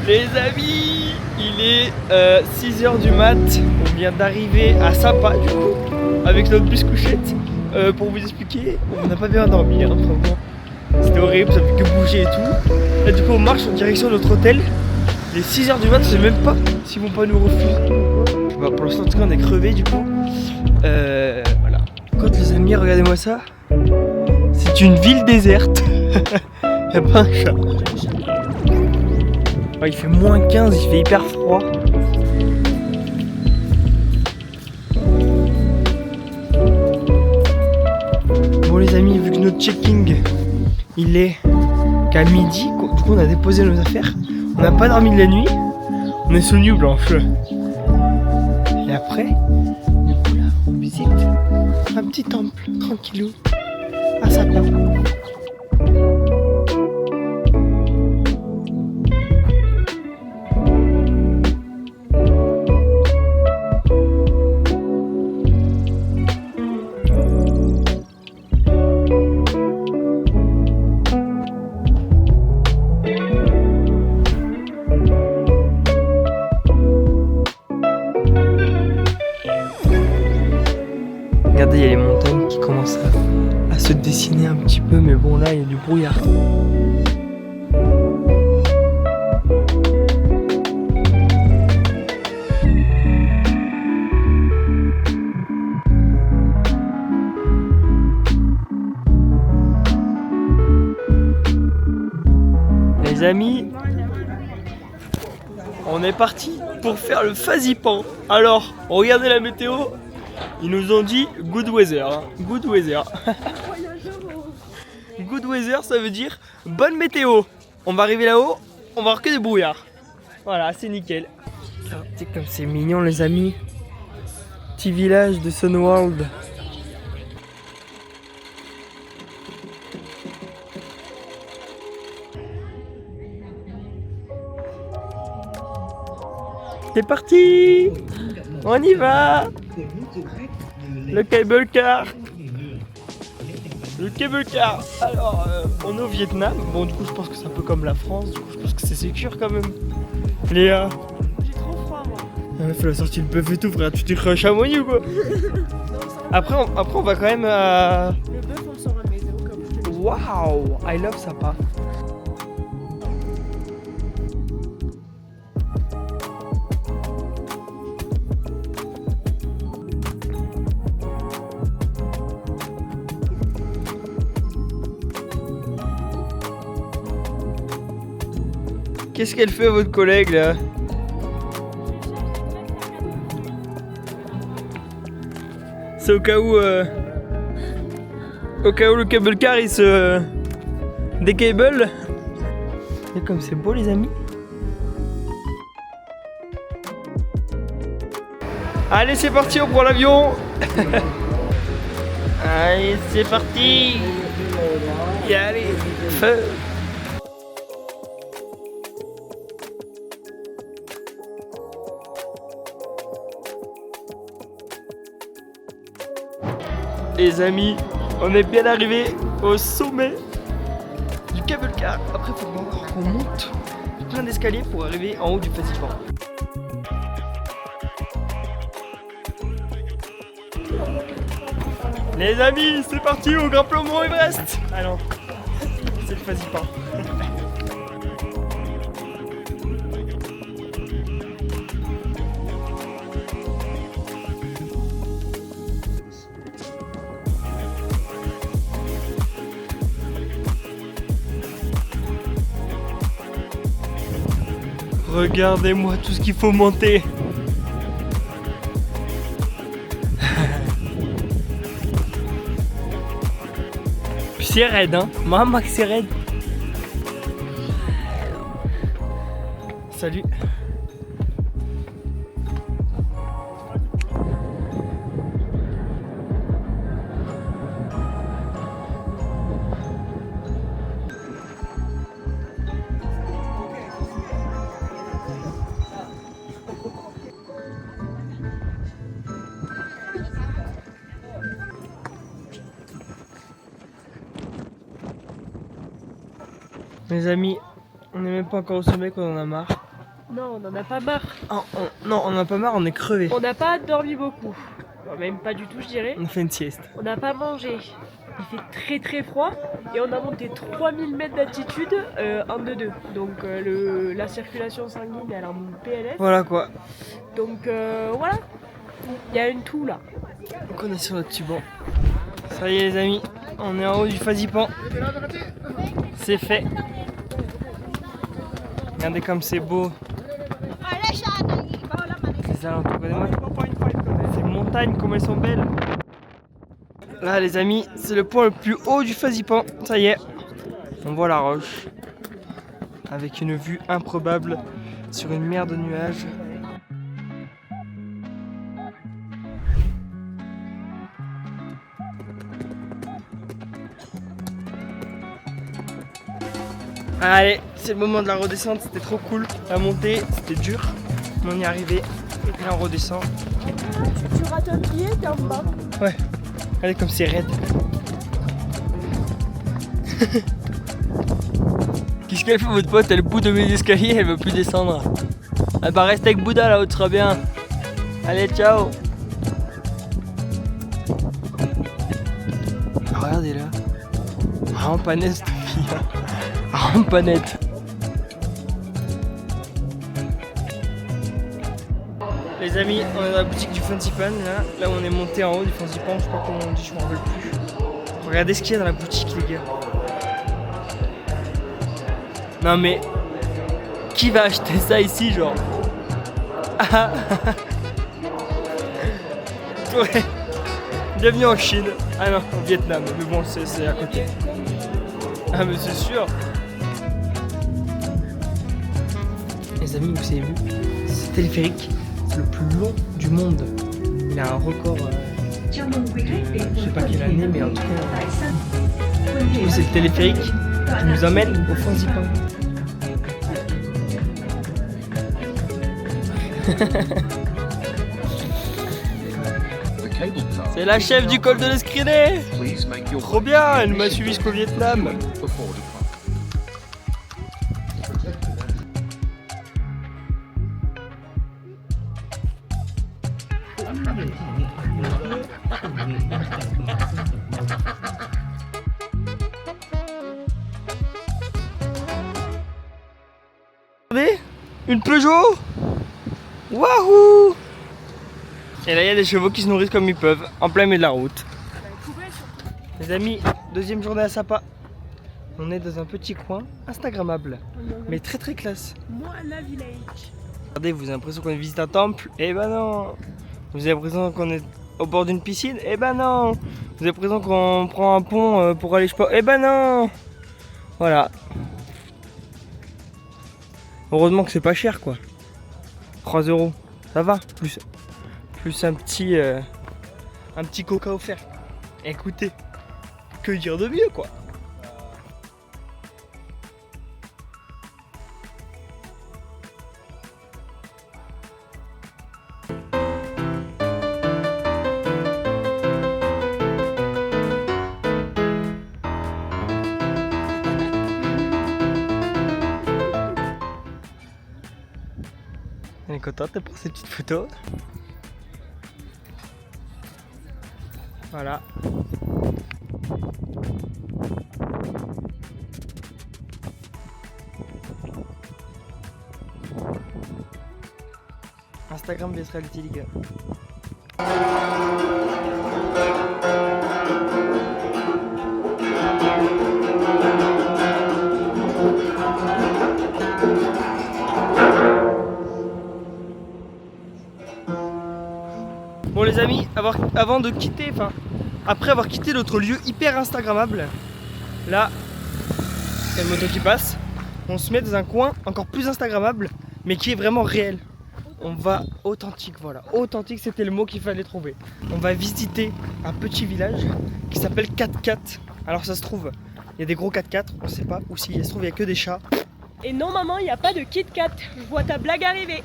Les amis, il est 6h du mat. On vient d'arriver à Sapa du coup avec notre bus couchette. Pour vous expliquer, on n'a pas bien dormi hein, vraiment. C'était horrible, ça fait que bouger et tout. Là du coup on marche en direction de notre hôtel. Il est 6h du mat, je sais même pas s'ils vont pas nous refuser. Bah, pour l'instant en tout cas on est crevé du coup. Voilà. Quand les amis, regardez-moi ça. C'est une ville déserte. Y'a pas un chat. Ouais, il fait moins 15, il fait hyper froid. Bon les amis, vu que notre checking il est qu'à midi, du coup on a déposé nos affaires. On n'a pas dormi de la nuit. On est sous nuit blanche. Et après, du coup là, on visite un petit temple, tranquillou, à Sapa. Regardez, il y a les montagnes qui commencent à se dessiner un petit peu, mais bon là il y a du brouillard. Les amis, on est parti pour faire le Fazipan. Alors, regardez la météo. Ils nous ont dit good weather, hein. Good weather. Good weather, ça veut dire bonne météo. On va arriver là-haut, on va avoir que des brouillards. Voilà, c'est nickel. C'est comme c'est mignon les amis. Petit village de Sunworld. C'est parti. On y va. Le cable car. Le cable car. Alors, on est au Vietnam. Bon, du coup, je pense que c'est un peu comme la France. Du coup, je pense que c'est sécure quand même. Léa. J'ai trop froid, moi. Ah, fais la sortie le bœuf et tout, frère. Tu t'es cru à Chamonix ou quoi? Après, on va quand même à. Le bœuf, on le sort à maison, comme je te dis. Waouh, I love Sapa. Qu'est-ce qu'elle fait votre collègue là? C'est au cas où le cable car il se décable. Et comme c'est beau les amis. Allez c'est parti, on prend l'avion. Allez c'est parti. Et allez, feu. Les amis, on est bien arrivé au sommet du cable car. Après, il faut encore qu'on monte plein d'escaliers pour arriver en haut du Fazipan. Les amis, c'est parti, on grimpe le mont Everest. Ah non, c'est le Fazipan. Regardez-moi tout ce qu'il faut monter. Puis c'est raide hein. Maman que c'est raide. Salut. Mes amis, on n'est même pas encore au sommet qu'on en a marre. Non, on en a pas marre. Non, on en a pas marre, on est crevé. On n'a pas dormi beaucoup. Bon, même pas du tout, je dirais. On fait une sieste. On n'a pas mangé. Il fait très très froid et on a monté 3000 mètres d'altitude en 2-2. Donc la circulation sanguine elle est en PLS. Voilà quoi. Donc voilà, il y a une toux là. Donc on est sur notre tuban. Ça y est les amis, on est en haut du Fazipan. C'est fait. Regardez comme c'est beau. Les alentours, regardez-moi ces montagnes comme elles sont belles. Là les amis, c'est le point le plus haut du Fazipan. Ça y est, on voit la roche. Avec une vue improbable sur une mer de nuages. Allez, c'est le moment de la redescente, c'était trop cool. La montée, c'était dur, mais on y est arrivé. Et là on redescend. Tu rates un pied, t'es en bas. Ouais, regardez comme c'est raide. Qu'est-ce qu'elle fait votre pote? Elle bout de mes escaliers, elle veut plus descendre. Elle va rester avec Bouddha là-haut, tu seras bien. Allez, ciao. Regardez là. Vraiment pas nette cette fille. Vraiment pas nette. Les amis, on est dans la boutique du Fansipan là où on est monté en haut du Fansipan, je sais pas comment on dit, je m'en rappelle plus. Regardez ce qu'il y a dans la boutique les gars. Non mais qui va acheter ça ici genre? Ah. Ouais. Bienvenue en Chine. Ah non, au Vietnam, mais bon c'est à côté. Ah mais c'est sûr. Les amis, vous avez vu, ce téléphérique, c'est le plus long du monde. Il a un record, je sais pas quelle année, mais en tout cas, c'est le téléphérique qui nous emmène au Fansipan. C'est la chef du col de l'Escrinet. Trop bien, elle m'a suivi jusqu'au Vietnam. Regardez, une Peugeot. Wahou! Et là il y a des chevaux qui se nourrissent comme ils peuvent, en plein milieu de la route. Les amis, deuxième journée à Sapa. On est dans un petit coin instagrammable, mais très très classe. Moi la village. Regardez, vous avez l'impression qu'on visite un temple? Eh ben non! Vous avez l'impression qu'on est au bord d'une piscine? Eh ben non! Vous avez l'impression qu'on prend un pont pour aller je sais pas? Eh ben non! Voilà. Heureusement que c'est pas cher quoi. 3 €, ça va, plus un petit coca offert. Écoutez, que dire de mieux quoi. Elle est contente pour ces petites photos. Voilà. Instagram vs Reality les gars. Bon les amis, avant de quitter, après avoir quitté notre lieu hyper instagrammable, là, il y a une moto qui passe, on se met dans un coin encore plus instagrammable, mais qui est vraiment réel. On va authentique, voilà, authentique c'était le mot qu'il fallait trouver. On va visiter un petit village qui s'appelle 4x4. Alors ça se trouve, il y a des gros 4x4, on sait pas, ou si ça se trouve il y a que des chats. Et non maman, il n'y a pas de Kit Kat, je vois ta blague arriver.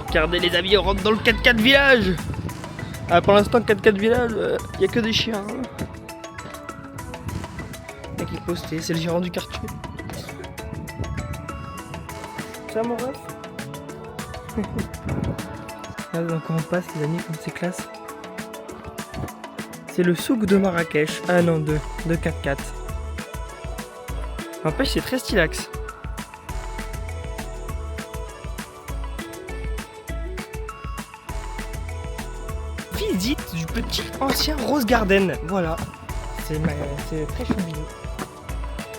Regardez les amis, on rentre dans le 4x4 village. Ah, pour l'instant, 4x4 village, il y a que des chiens. Hein. Mec, il est posté, c'est le gérant du quartier. Ça, mon ref. Là, donc on passe, les amis, comme c'est classe. C'est le souk de Marrakech. Ah non, de 4x4. N'empêche, c'est très stylax. Visite du petit ancien Rose Garden. Voilà. C'est très choubinou.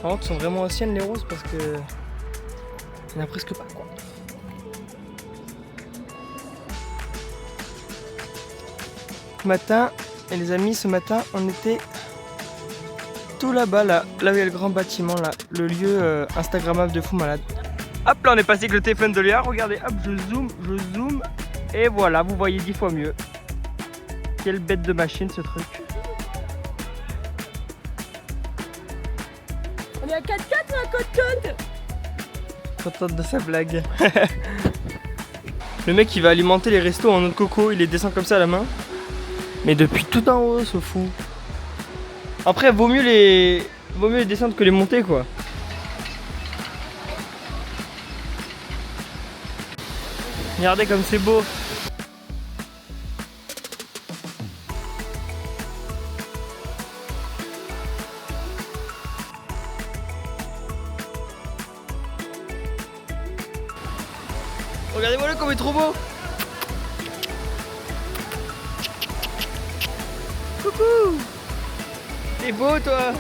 Par contre, sont vraiment anciennes les roses parce que il n'y en a presque pas quoi. Ce matin, et les amis, ce matin, on était tout là-bas, là où il y a le grand bâtiment, là, le lieu instagrammable de fou malade. Hop, là on est passé avec le téléphone de Léa, regardez, hop, je zoome, et voilà, vous voyez 10 fois mieux. Quelle bête de machine ce truc. On est à 4x4 ou à Côte-Côte? Contente de sa blague. Le mec il va alimenter les restos en eau de coco, il les descend comme ça à la main. Mais depuis tout en haut, ce fou. Après, vaut mieux les descendre que les monter, quoi. Regardez comme c'est beau. Regardez-moi là comme il est trop beau. Coucou. T'es beau toi.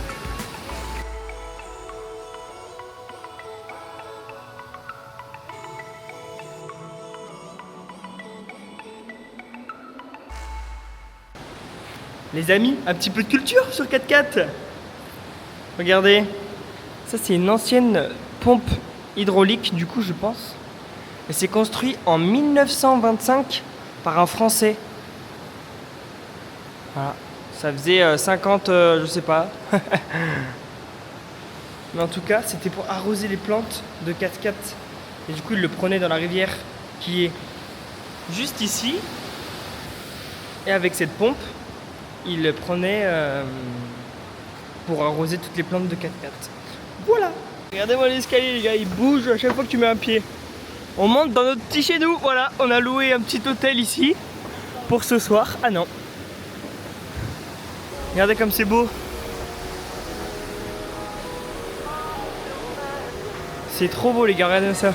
Les amis, un petit peu de culture sur 4x4. Regardez. Ça c'est une ancienne pompe hydraulique du coup je pense. Et c'est construit en 1925 par un Français. Voilà. Ça faisait 50, je sais pas. Mais en tout cas, c'était pour arroser les plantes de 4x4. Et du coup, il le prenait dans la rivière qui est juste ici. Et avec cette pompe, il le prenait pour arroser toutes les plantes de 4x4. Voilà. Regardez-moi l'escalier, les gars, il bouge à chaque fois que tu mets un pied. On monte dans notre petit chez nous. Voilà, on a loué un petit hôtel ici pour ce soir. Ah non. Regardez comme c'est beau. C'est trop beau les gars, regardez ça.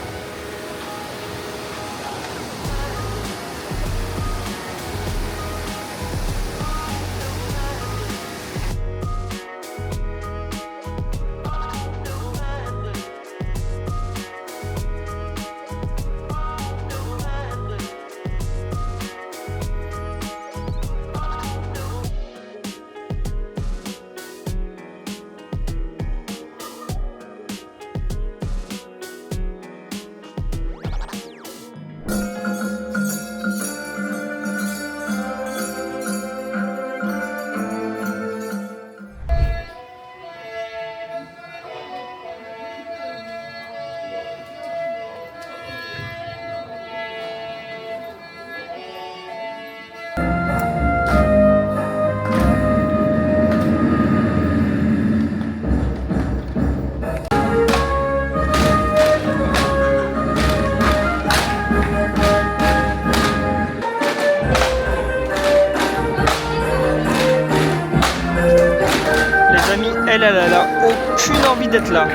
Elle a aucune envie d'être là.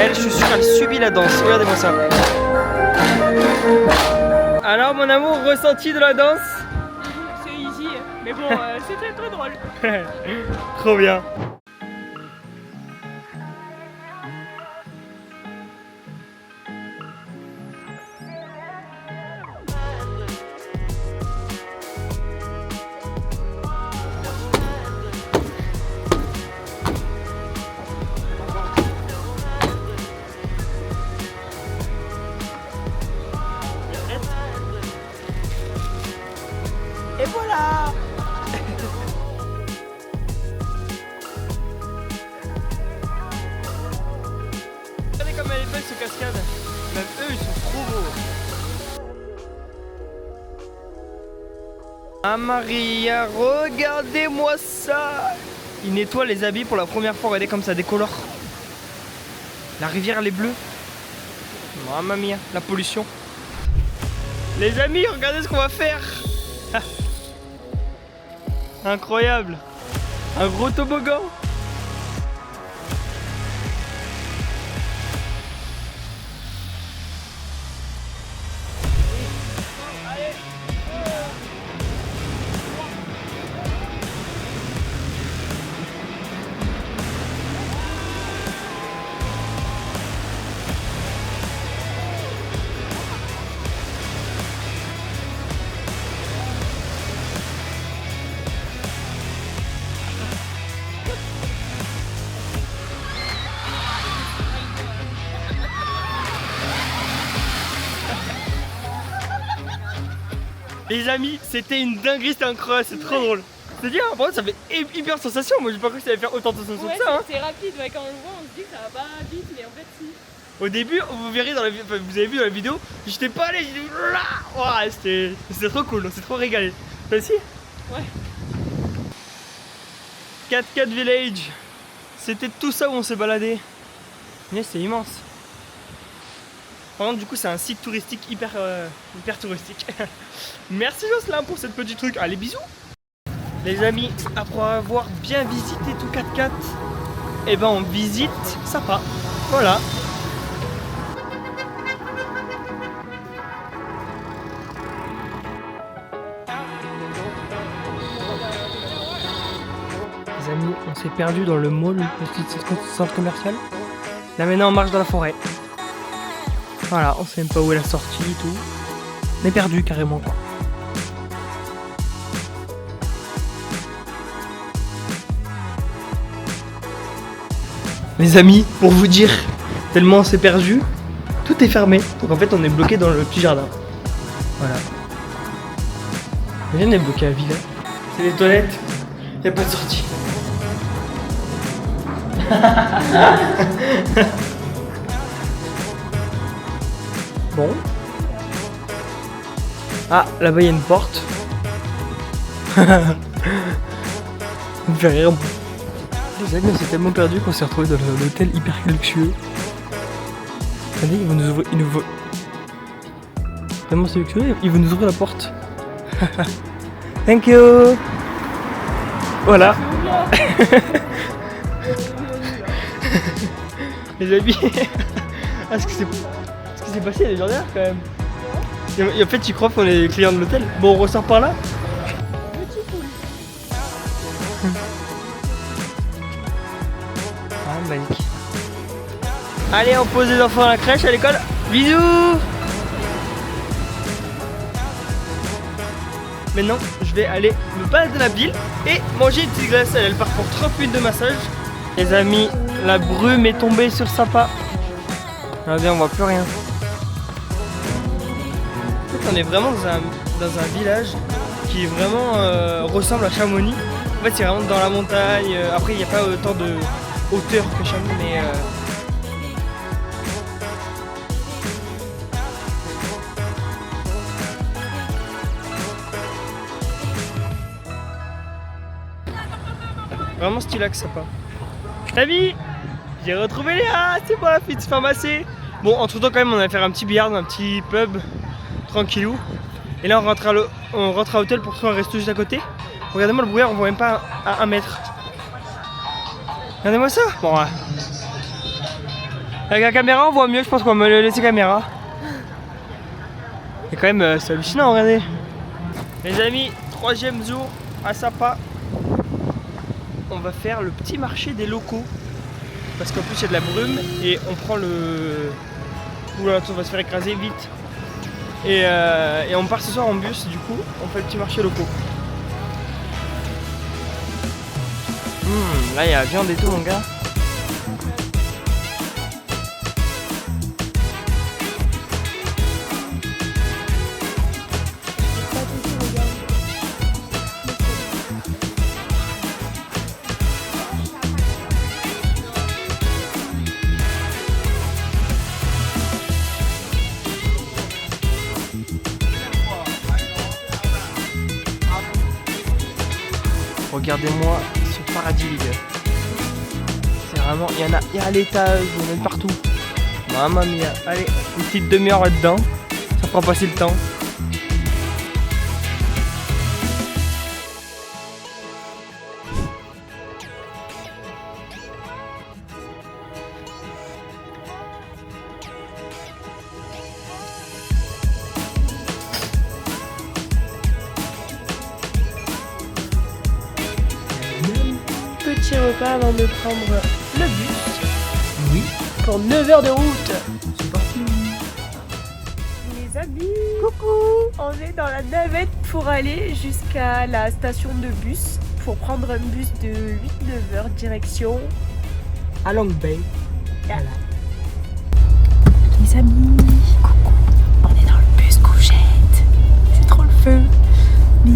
Elle, je suis sûr, elle subit la danse. Regardez-moi ça. Alors, mon amour, ressenti de la danse? C'est easy, mais bon, c'est très très drôle. Trop bien. Et voilà. Ah Maria, regardez-moi ça. Il nettoie les habits pour la première fois, regardez comme ça décolore. La rivière elle est bleue. Mamma mia, la pollution. Les amis, regardez ce qu'on va faire. Incroyable. Un gros toboggan. Les amis, c'était une dinguerie, c'était incroyable, c'est trop drôle. C'est-à-dire, par contre, ça fait hyper sensation. Moi, j'ai pas cru que ça allait faire autant de sensation que ça. Hein. C'est rapide, ouais, quand on le voit, on se dit que ça va pas vite, mais en fait, si. Au début, vous verrez dans la vidéo, vous avez vu dans la vidéo, j'étais pas allé, j'ai dit ouais, c'était trop cool, on s'est trop régalé. Toi aussi? Ouais. 4x4 Village, c'était tout ça où on s'est baladé. Mais c'est immense. Par contre, du coup, c'est un site touristique hyper touristique. Merci Jocelyn pour cette petite truc. Allez, bisous. Les amis, après avoir bien visité tout 4x4, et ben on visite Sapa. Voilà. Les amis, on s'est perdu dans le mall, le petit centre commercial. Là maintenant on marche dans la forêt. Voilà, on sait même pas où est la sortie et tout. On est perdu carrément quoi. Les amis, pour vous dire, tellement on s'est perdu, tout est fermé. Donc en fait on est bloqué dans le petit jardin. Voilà. Mais on est bloqué à Villa. C'est les toilettes, y a pas de sortie. Bon. Ah, là-bas il y a une porte. Ça me fait rire. Les amis, on s'est tellement perdu qu'on s'est retrouvé dans l'hôtel hyper luxueux. Regardez, ils vont nous ouvrir. Tellement c'est luxueux, ils vont nous ouvrir la porte. Thank you. Voilà. Les amis. Ah, ce qui s'est passé, il y a des gens derrière quand même. Et en fait, tu crois qu'on est clients de l'hôtel. Bon, on ressort par là. Ah, magique. Allez, on pose les enfants à la crèche, à l'école. Bisous. Maintenant, je vais aller me balader dans la ville et manger une petite glace. Elle part pour 30 minutes de massage. Les amis, la brume est tombée sur Sapa. Regardez, on voit plus rien. En fait, on est vraiment dans un village qui vraiment ressemble à Chamonix. En fait, c'est vraiment dans la montagne. Après, il n'y a pas autant de hauteur que Chamonix, mais vraiment stylax Sapa. Amis, j'ai retrouvé Léa, c'est moi la fille de se faire masser. Bon, entre temps quand même on allait faire un petit billard dans un petit pub, tranquillou. Et là on rentre à l'hôtel pour trouver un resto juste à côté. Regardez-moi le brouillard, on voit même pas à 1 mètre. Regardez-moi ça. Bon ouais. Avec la caméra on voit mieux, je pense qu'on va me laisser caméra. Et quand même c'est hallucinant, regardez. Les amis, 3e jour à Sapa. On va faire le petit marché des locaux. Parce qu'en plus il y a de la brume et on prend le... Oula, on va se faire écraser vite. Et on part ce soir en bus, du coup on fait le petit marché locaux. Là il y a la viande et tout mon gars. regardez-moi ce paradis les gars. C'est vraiment, il y a à l'étage, il y en a partout. Mamma mia, allez, une petite demi-heure là-dedans, ça fera passer le temps. Petit repas avant de prendre le bus Oui, pour 9 heures de route. c'est parti. Les amis, coucou. On est dans la navette pour aller jusqu'à la station de bus pour prendre un bus de 8-9 heures direction À Long Bay. Voilà. Les amis, coucou. On est dans le bus couchette. C'est trop le feu. Mais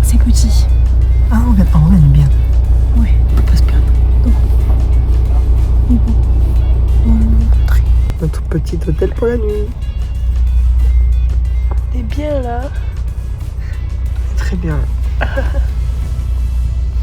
c'est petit. Ah, on gagne bien. Ouais. On passe bien. Mais bon, on va vous montrer. Notre petit hôtel pour la nuit. T'es bien là? Très bien.